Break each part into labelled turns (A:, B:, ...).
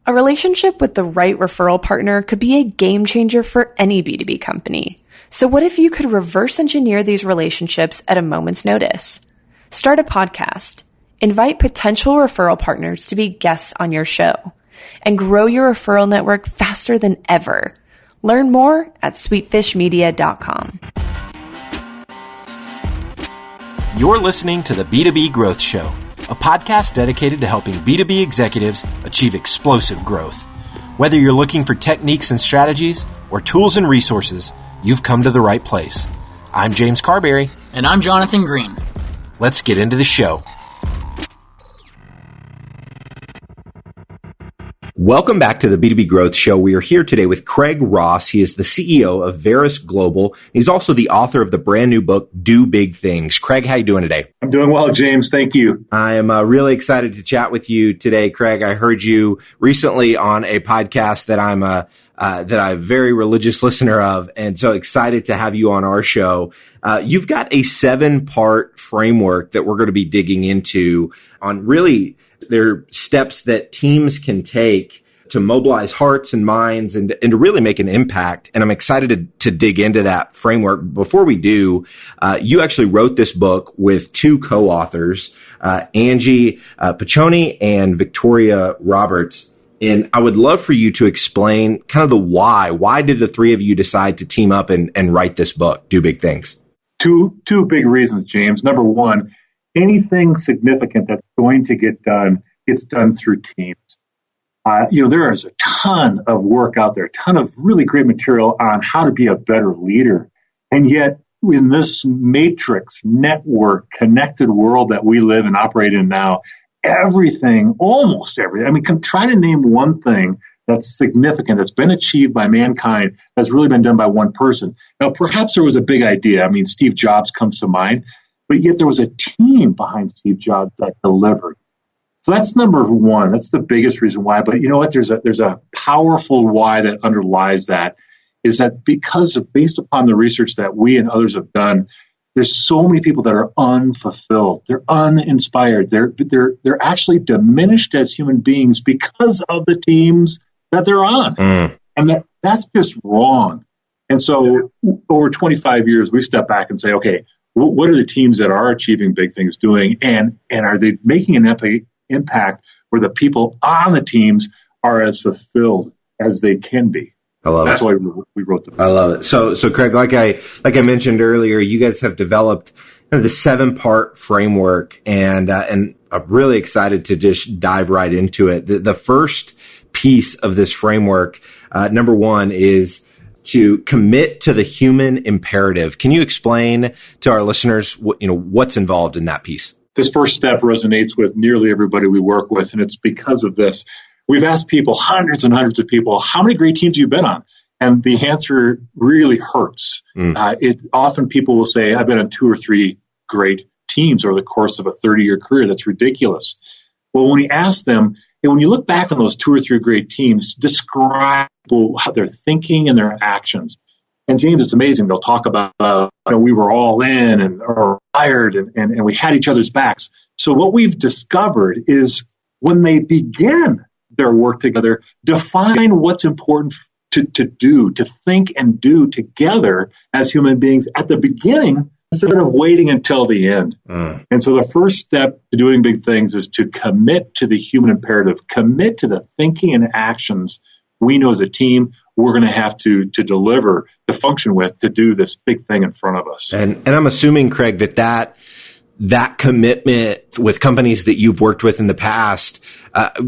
A: A relationship with the right referral partner could be a game changer for any B2B company. So what if you could reverse engineer these relationships at a moment's notice? Start a podcast, invite potential referral partners to be guests on your show, and grow your referral network faster than ever. Learn more at sweetfishmedia.com.
B: You're listening to the B2B Growth Show, a podcast dedicated to helping B2B executives achieve explosive growth. Whether you're looking for techniques and strategies or tools and resources, you've come to the right place. I'm James Carberry.
C: And I'm Jonathan Green.
B: Let's get into the show. Welcome back to the B2B Growth Show. We are here today with Craig Ross. He is the CEO of Verus Global. He's also the author of the brand new book, Do Big Things. Craig, how you doing today?
D: I'm doing well, James. Thank you.
B: I am really excited to chat with you today, Craig. I heard you recently on a podcast that I'm a very religious listener of, and so excited to have you on our show. You've got a 7-part framework that we're going to be digging into on really their steps that teams can take to mobilize hearts and minds and to really make an impact. And I'm excited to dig into that framework. Before we do, you actually wrote this book with 2 co-authors, Angie Piccioni and Victoria Roberts. And I would love for you to explain kind of the why. Why did the 3 of you decide to team up and write this book, Do Big Things?
D: Two big reasons, James. Number one, anything significant that's going to get done, it's done through teams. There is a ton of work out there, a ton of really great material on how to be a better leader. And yet, in this matrix, network, connected world that we live and operate in now, almost everything, try to name one thing that's significant, that's been achieved by mankind, that's really been done by one person. Now, perhaps there was a big idea. Steve Jobs comes to mind, but yet there was a team behind Steve Jobs that delivered. So that's number one. That's the biggest reason why. But you know what? There's a powerful why that underlies that, is that based upon the research that we and others have done, there's so many people that are unfulfilled. They're uninspired. They're actually diminished as human beings because of the teams that they're on. And that's just wrong. And so over 25 years, we step back and say, okay, what are the teams that are achieving big things doing? And are they making an impact where the people on the teams are as fulfilled as they can be?
B: I love
D: That's
B: it.
D: why we wrote the book.
B: I love it. So Craig, like I mentioned earlier, you guys have developed kind of the 7-part framework, and I'm really excited to just dive right into it. The first piece of this framework, number 1, is to commit to the human imperative. Can you explain to our listeners what's involved in that piece?
D: This first step resonates with nearly everybody we work with, and it's because of this. We've asked people, hundreds and hundreds of people, how many great teams have you been on? And the answer really hurts. Often people will say, I've been on 2 or 3 great teams over the course of a 30-year career. That's ridiculous. Well, when we ask them, when you look back on those 2 or 3 great teams, describe how their thinking and their actions. And James, it's amazing. They'll talk about, we were all in or fired and we had each other's backs. So what we've discovered is when they begin their work together, define what's important to do, to think and do together as human beings at the beginning instead of waiting until the end. And so the first step to doing big things is to commit to the human imperative, commit to the thinking and actions we know as a team we're going to have to deliver, to function with, to do this big thing in front of us.
B: And I'm assuming, Craig, that commitment with companies that you've worked with in the past,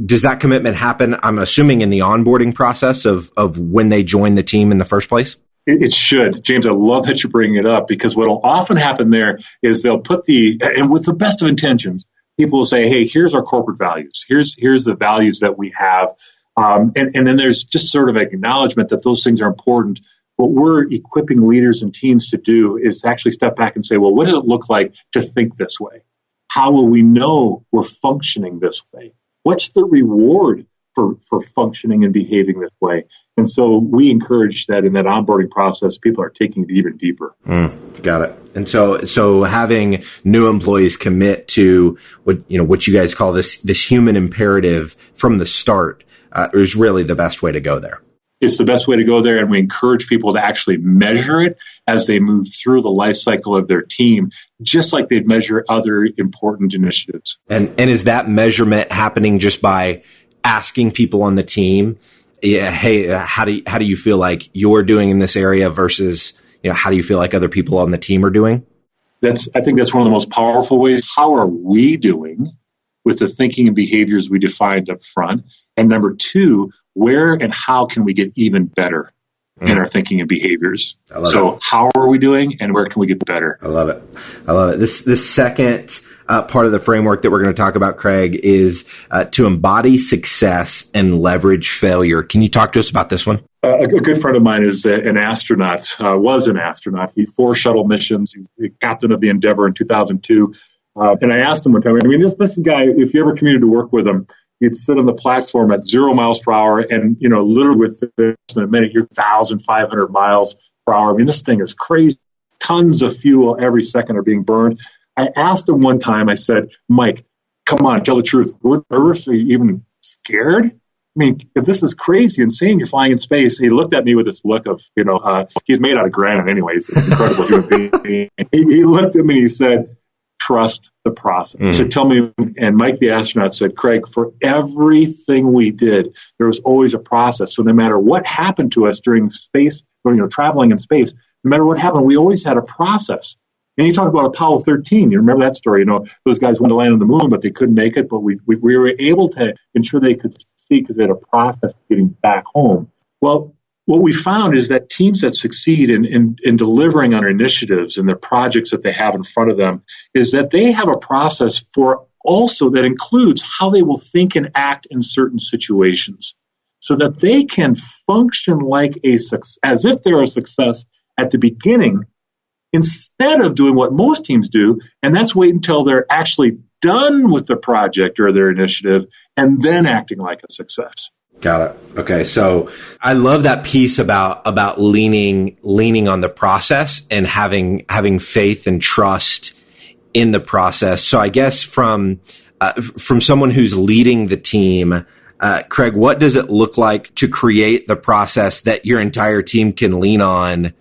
B: does that commitment happen, I'm assuming, in the onboarding process of when they join the team in the first place?
D: It should. James, I love that you bring it up, because what will often happen there is they'll put and with the best of intentions, people will say, hey, here's our corporate values. Here's the values that we have. And then there's just sort of acknowledgement that those things are important. What we're equipping leaders and teams to do is to actually step back and say, well, what does it look like to think this way? How will we know we're functioning this way? What's the reward for functioning and behaving this way? And so we encourage that in that onboarding process, people are taking it even deeper.
B: Got it. And so having new employees commit to what you guys call this human imperative from the start, is really the best way to go there.
D: It's the best way to go there, and we encourage people to actually measure it as they move through the life cycle of their team, just like they'd measure other important initiatives.
B: And is that measurement happening just by asking people on the team, hey, how do you feel like you're doing in this area versus, how do you feel like other people on the team are doing?
D: I think that's one of the most powerful ways. How are we doing with the thinking and behaviors we defined up front? And number two, where and how can we get even better in our thinking and behaviors? So how are we doing and where can we get better?
B: I love it. This second part of the framework that we're going to talk about, Craig, is to embody success and leverage failure. Can you talk to us about this one?
D: A good friend of mine is an astronaut, was an astronaut. He 4 shuttle missions. He's the captain of the Endeavour in 2002. And I asked him one time, this guy, if you ever commuted to work with him, you'd sit on the platform at 0 miles per hour and, literally within a minute, you're 1,500 miles per hour. This thing is crazy. Tons of fuel every second are being burned. I asked him one time, I said, Mike, come on, tell the truth. Are you even scared? If this is crazy, insane, you're flying in space. He looked at me with this look of, he's made out of granite anyways. He's an incredible human being. He looked at me and he said, trust the process. So tell me, and Mike the astronaut said, Craig, for everything we did, there was always a process. So no matter what happened to us during space, or traveling in space, no matter what happened, we always had a process. And you talk about Apollo 13. You remember that story? Those guys wanted to land on the moon, but they couldn't make it. But we were able to ensure they could succeed because they had a process of getting back home. Well, what we found is that teams that succeed in delivering on initiatives and the projects that they have in front of them is that they have a process for also that includes how they will think and act in certain situations so that they can function like as if they're a success at the beginning instead of doing what most teams do, and that's wait until they're actually done with the project or their initiative and then acting like a success.
B: Got it. Okay. So I love that piece about leaning on the process and having faith and trust in the process. So I guess from someone who's leading the team, Craig, what does it look like to create the process that your entire team can lean on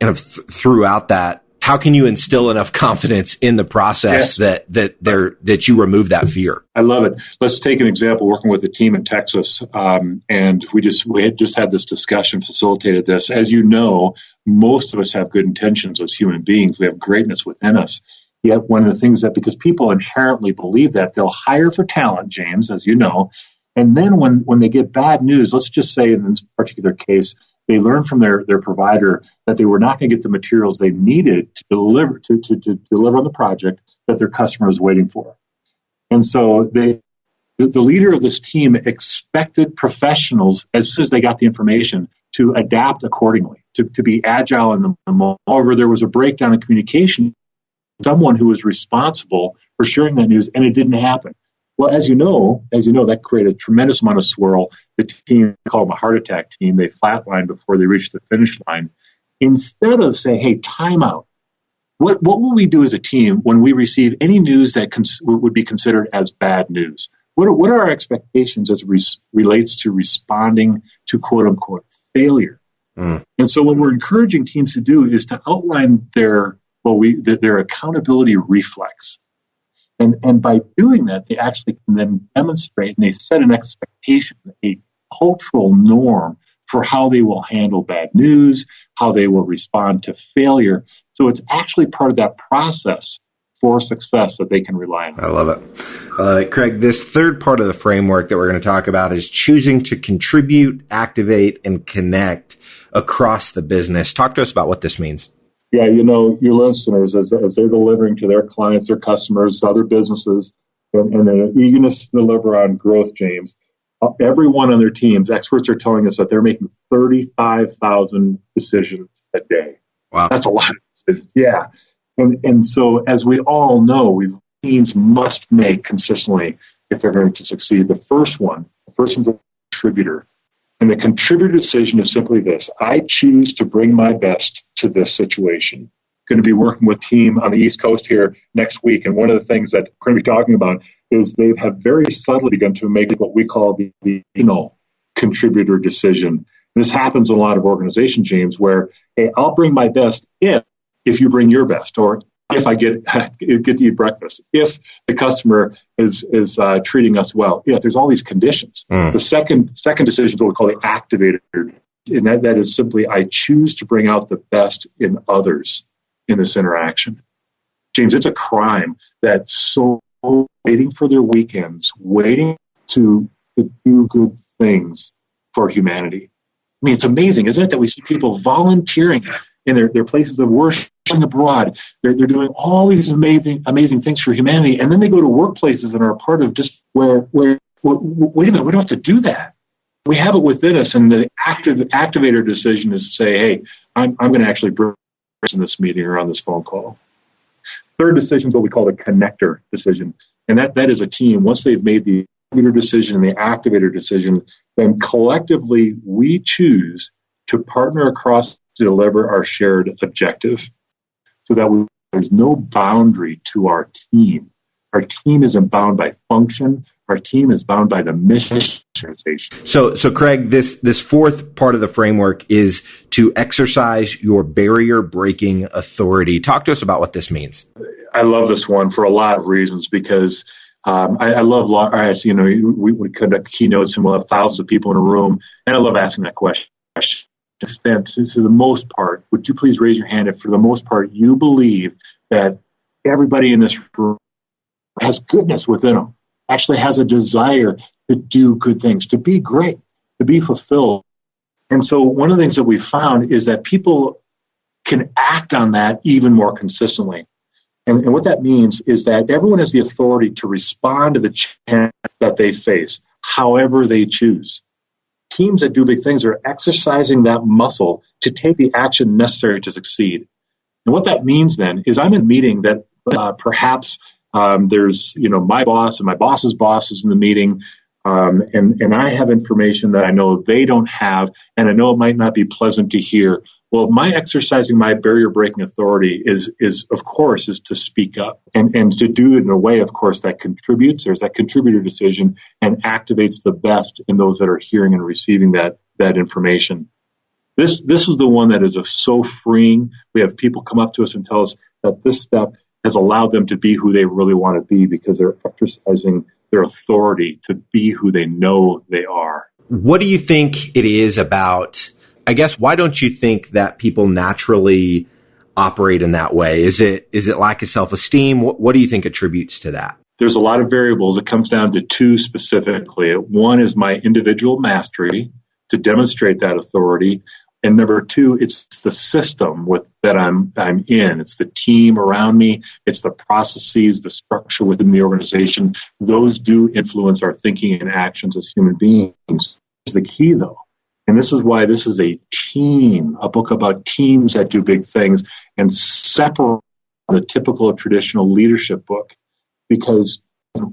B: throughout that? How can you instill enough confidence in the process that you remove that fear?
D: I love it. Let's take an example working with a team in Texas. And we had just had this discussion, facilitated this. As you know, most of us have good intentions as human beings. We have greatness within us. Yet one of the things that, because people inherently believe that, they'll hire for talent, James, as you know. And then when they get bad news, let's just say in this particular case, they learned from their provider that they were not going to get the materials they needed to deliver to deliver on the project that their customer was waiting for. And so the leader of this team expected professionals, as soon as they got the information, to adapt accordingly, to be agile in the moment. However, there was a breakdown in communication. Someone who was responsible for sharing that news, and it didn't happen. Well, as you know, that created a tremendous amount of swirl. The team, we call them a heart attack team, they flatlined before they reached the finish line. Instead of saying, hey, time out, what will we do as a team when we receive any news that would be considered as bad news? What are our expectations as relates to responding to quote unquote failure? And so what we're encouraging teams to do is to outline their accountability reflex. And by doing that, they actually can then demonstrate and they set an expectation, a cultural norm for how they will handle bad news, how they will respond to failure. So it's actually part of that process for success that they can rely on.
B: I love it. Craig, this third part of the framework that we're going to talk about is choosing to contribute, activate, and connect across the business. Talk to us about what this means.
D: Yeah, your listeners, as they're delivering to their clients, their customers, other businesses, and their eagerness to deliver on growth, James, everyone on their teams, experts are telling us that they're making 35,000 decisions a day.
B: Wow.
D: That's a lot of decisions. Yeah. And so, as we all know, teams must make consistently if they're going to succeed. The first one's a contributor. And the contributor decision is simply this: I choose to bring my best to this situation. Going to be working with a team on the East Coast here next week. And one of the things that we're going to be talking about is they have very subtly begun to make what we call the contributor decision. And this happens in a lot of organizations, James, where, hey, I'll bring my best if you bring your best, or if I get to eat breakfast, if the customer is treating us well, if there's all these conditions. The second decision is what we call the activator, and that is simply I choose to bring out the best in others in this interaction. James, it's a crime that's so waiting for their weekends, waiting to do good things for humanity. I mean, it's amazing, isn't it, that we see people volunteering in their places of worship abroad. They're doing all these amazing things for humanity, and then they go to workplaces and are a part of just where wait a minute, we don't have to do that. We have it within us, and the activator decision is to say, hey, I'm going to actually bring in this meeting or on this phone call. Third decision is what we call the connector decision, and that is a team. Once they've made the activator decision and the activator decision, then collectively we choose to partner across to deliver our shared objective, so that there's no boundary to our team. Our team isn't bound by function. Our team is bound by the mission.
B: So Craig, this fourth part of the framework is to exercise your barrier-breaking authority. Talk to us about what this means.
D: I love this one for a lot of reasons, because I love, we conduct keynotes and we'll have thousands of people in a room, and I love asking that question. To the most part, would you please raise your hand if for the most part you believe that everybody in this room has goodness within them, actually has a desire to do good things, to be great, to be fulfilled. And so one of the things that we found is that people can act on that even more consistently. And what that means is that everyone has the authority to respond to the challenge that they face, however they choose. Teams that do big things are exercising that muscle to take the action necessary to succeed. And what that means then is I'm in a meeting that perhaps there's my boss and my boss's boss is in the meeting, and I have information that I know they don't have, and I know it might not be pleasant to hear. Well, my exercising my barrier-breaking authority is of course to speak up and to do it in a way, of course, that contributes. There's that contributor decision and activates the best in those that are hearing and receiving that information. This is the one that is so freeing. We have people come up to us and tell us that this step has allowed them to be who they really want to be, because they're exercising their authority to be who they know they are.
B: What do you think it is about, I guess, why don't you think that people naturally operate in that way? Is it lack of self-esteem? What do you think attributes to that?
D: There's a lot of variables. It comes down to two specifically. One is my individual mastery to demonstrate that authority. And number two, it's the system that I'm in. It's the team around me. It's the processes, the structure within the organization. Those do influence our thinking and actions as human beings. It's the key, though. And this is why this is a book about teams that do big things, and separate the typical traditional leadership book, because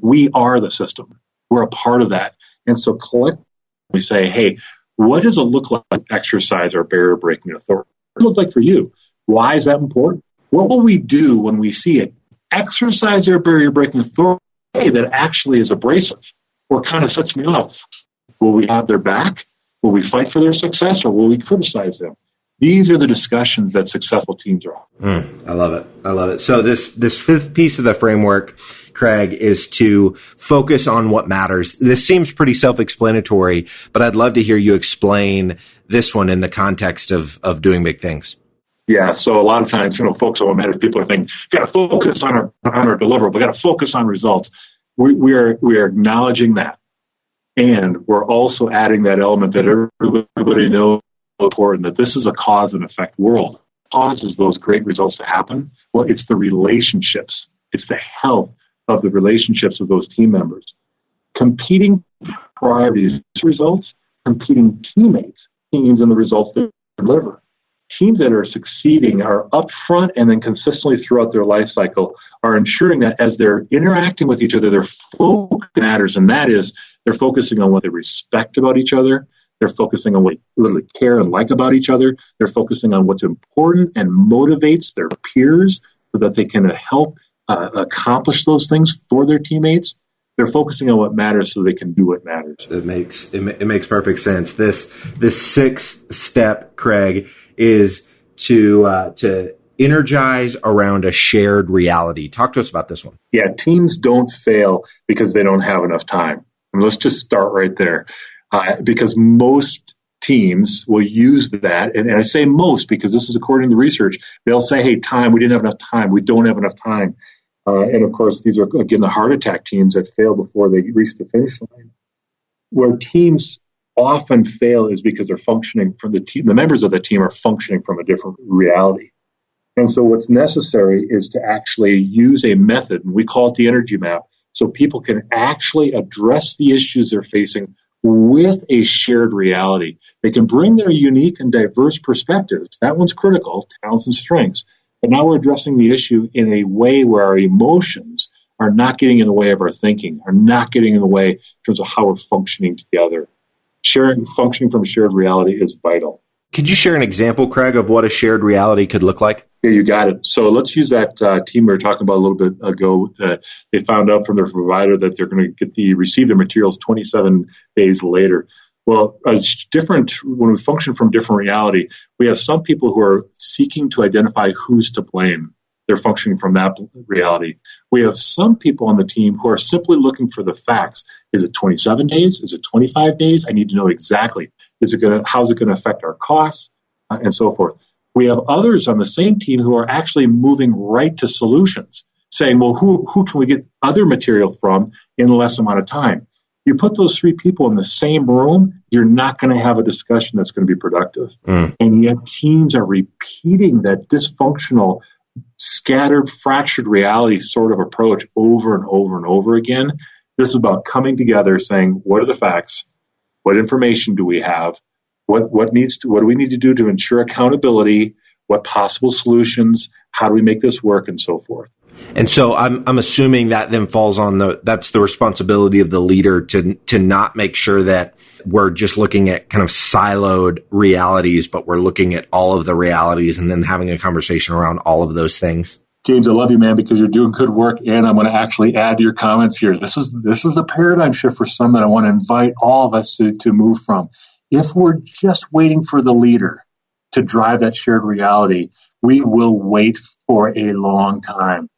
D: we are the system. We're a part of that. And so collectively we say, hey, what does it look like to exercise our barrier-breaking authority? What does it look like for you? Why is that important? What will we do when we see it? Exercise our barrier-breaking authority that actually is abrasive or kind of sets me off. Will we have their back? Will we fight for their success, or will we criticize them? These are the discussions that successful teams are on.
B: I love it. So this fifth piece of the framework, Craig, is to focus on what matters. This seems pretty self-explanatory, but I'd love to hear you explain this one in the context of doing big things.
D: Yeah, so a lot of times, focus on what matters. People are thinking, got to focus on our deliverable. Got to focus on results. We are acknowledging that. And we're also adding that element that everybody knows is important, that this is a cause and effect world. Causes those great results to happen? Well, it's the relationships. It's the health of the relationships of those team members. Competing priorities results, competing teams and the results they deliver. Teams that are succeeding are upfront and then consistently throughout their life cycle are ensuring that as they're interacting with each other, their focus matters, and that is they're focusing on what they respect about each other. They're focusing on what they really care and like about each other. They're focusing on what's important and motivates their peers so that they can help accomplish those things for their teammates. They're focusing on what matters so they can do what matters.
B: It makes perfect sense. This sixth step, Craig, is to energize around a shared reality. Talk to us about this one.
D: Yeah, teams don't fail because they don't have enough time. And let's just start right there. Because most teams will use that, and I say most because this is according to the research. They'll say, hey, time, we didn't have enough time. We don't have enough time. And of course, these are, again, the heart attack teams that fail before they reach the finish line. Where teams often fail is because they're functioning from the team. The members of the team are functioning from a different reality. And so what's necessary is to actually use a method, and we call it the energy map, so people can actually address the issues they're facing with a shared reality. They can bring their unique and diverse perspectives. That one's critical, talents and strengths. But now we're addressing the issue in a way where our emotions are not getting in the way of our thinking, are not getting in the way in terms of how we're functioning together. Functioning from a shared reality is vital.
B: Could you share an example, Craig, of what a shared reality could look like?
D: Yeah, you got it. So let's use that team we were talking about a little bit ago. They found out from their provider that they're going to receive their materials 27 days later. Well, it's different when we function from different reality. We have some people who are seeking to identify who's to blame. They're functioning from that reality. We have some people on the team who are simply looking for the facts. Is it 27 days? Is it 25 days? I need to know exactly. How's it going to affect our costs, and so forth. We have others on the same team who are actually moving right to solutions, saying, well, who can we get other material from in less amount of time? You put those three people in the same room, you're not going to have a discussion that's going to be productive. And yet teams are repeating that dysfunctional, scattered, fractured reality sort of approach over and over and over again. This is about coming together, saying, what are the facts? What information do we have? What do we need to do to ensure accountability? What possible solutions? How do we make this work, and so forth?
B: And so I'm assuming that then falls on that's the responsibility of the leader to not make sure that we're just looking at kind of siloed realities, but we're looking at all of the realities and then having a conversation around all of those things.
D: James, I love you, man, because you're doing good work, and I'm going to actually add to your comments here. This is a paradigm shift for some that I want to invite all of us to move from. If we're just waiting for the leader to drive that shared reality, we will wait for a long time.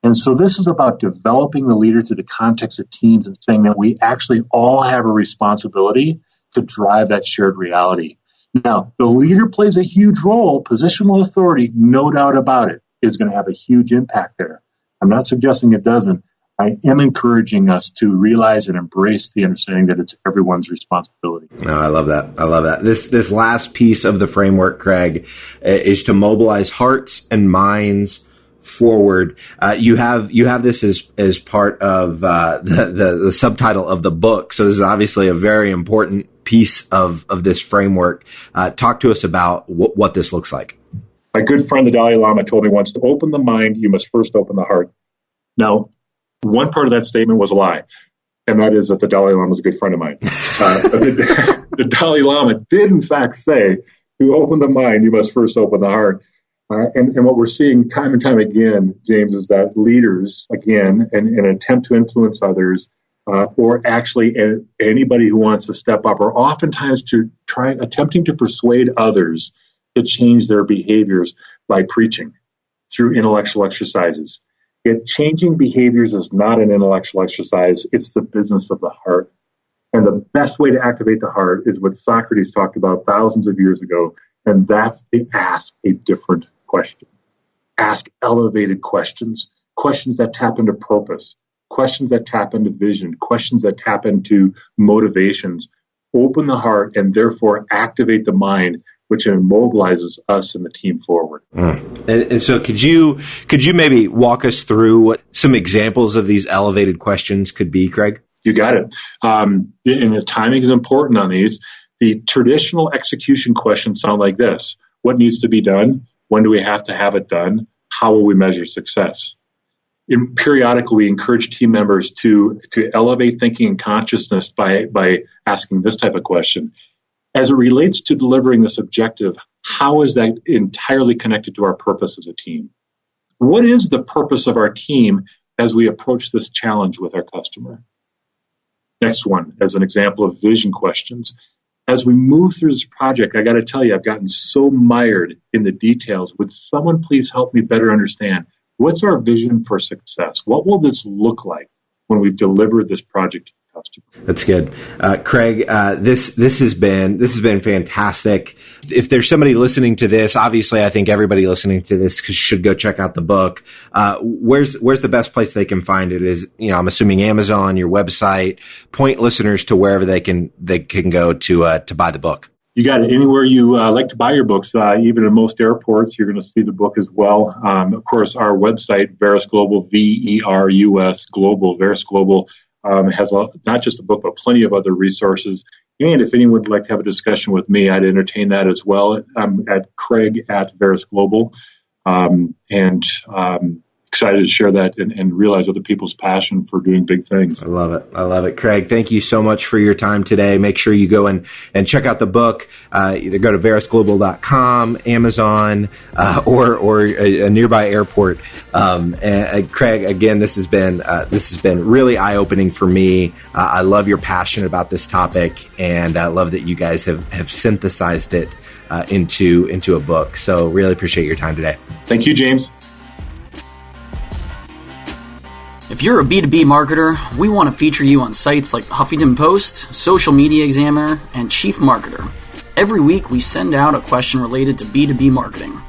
D: And so this is about developing the leader through the context of teams and saying that we actually all have a responsibility to drive that shared reality. Now, the leader plays a huge role. Positional authority, no doubt about it, is going to have a huge impact there. I'm not suggesting it doesn't. I am encouraging us to realize and embrace the understanding that it's everyone's responsibility.
B: Oh, I love that. This last piece of the framework, Craig, is to mobilize hearts and minds forward. You have this as part of the subtitle of the book. So this is obviously a very important piece of this framework. Talk to us about what this looks like.
D: My good friend, the Dalai Lama, told me once, to open the mind, you must first open the heart. Now, one part of that statement was a lie, and that is that the Dalai Lama is a good friend of mine. But the Dalai Lama did, in fact, say, to open the mind, you must first open the heart. And what we're seeing time and time again, James, is that leaders, again, in an attempt to influence others, or actually anybody who wants to step up, are oftentimes attempting to persuade others to change their behaviors by preaching through intellectual exercises. Yet changing behaviors is not an intellectual exercise. It's the business of the heart. And the best way to activate the heart is what Socrates talked about thousands of years ago, and that's to ask a different question. Ask elevated questions, questions that tap into purpose, questions that tap into vision, questions that tap into motivations. Open the heart and therefore activate the mind, which immobilizes us and the team forward.
B: And so could you maybe walk us through what some examples of these elevated questions could be, Craig?
D: You got it. And the timing is important on these. The traditional execution questions sound like this. What needs to be done? When do we have to have it done? How will we measure success? Periodically, we encourage team members to elevate thinking and consciousness by asking this type of question. As it relates to delivering this objective, how is that entirely connected to our purpose as a team? What is the purpose of our team as we approach this challenge with our customer? Next one, as an example of vision questions. As we move through this project, I got to tell you, I've gotten so mired in the details. Would someone please help me better understand what's our vision for success? What will this look like when we've delivered this project to the customer?
B: That's good. Craig, this has been fantastic. If there's somebody listening to this, obviously I think everybody listening to this should go check out the book. Where's the best place they can find it? Is, I'm assuming Amazon, your website. Point listeners to wherever they can go to buy the book.
D: You got it anywhere you like to buy your books. Even in most airports, you're going to see the book as well. Of course, our website, Verus Global, VERUS Global, Verus Global, has not just the book, but plenty of other resources. And if anyone would like to have a discussion with me, I'd entertain that as well. I'm at Craig@Verus Global, and excited to share that and realize other people's passion for doing big things.
B: I love it. Craig, thank you so much for your time today. Make sure you go and check out the book. Either go to verusglobal.com, Amazon, or a nearby airport. And Craig, again, this has been really eye-opening for me. I love your passion about this topic, and I love that you guys have synthesized it into a book. So really appreciate your time today.
D: Thank you, James.
C: If you're a B2B marketer, we want to feature you on sites like Huffington Post, Social Media Examiner, and Chief Marketer. Every week, we send out a question related to B2B marketing.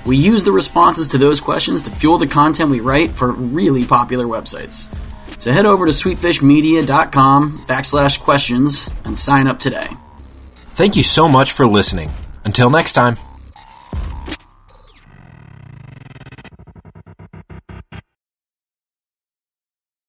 C: We use the responses to those questions to fuel the content we write for really popular websites. So head over to sweetfishmedia.com/questions and sign up today.
B: Thank you so much for listening. Until next time.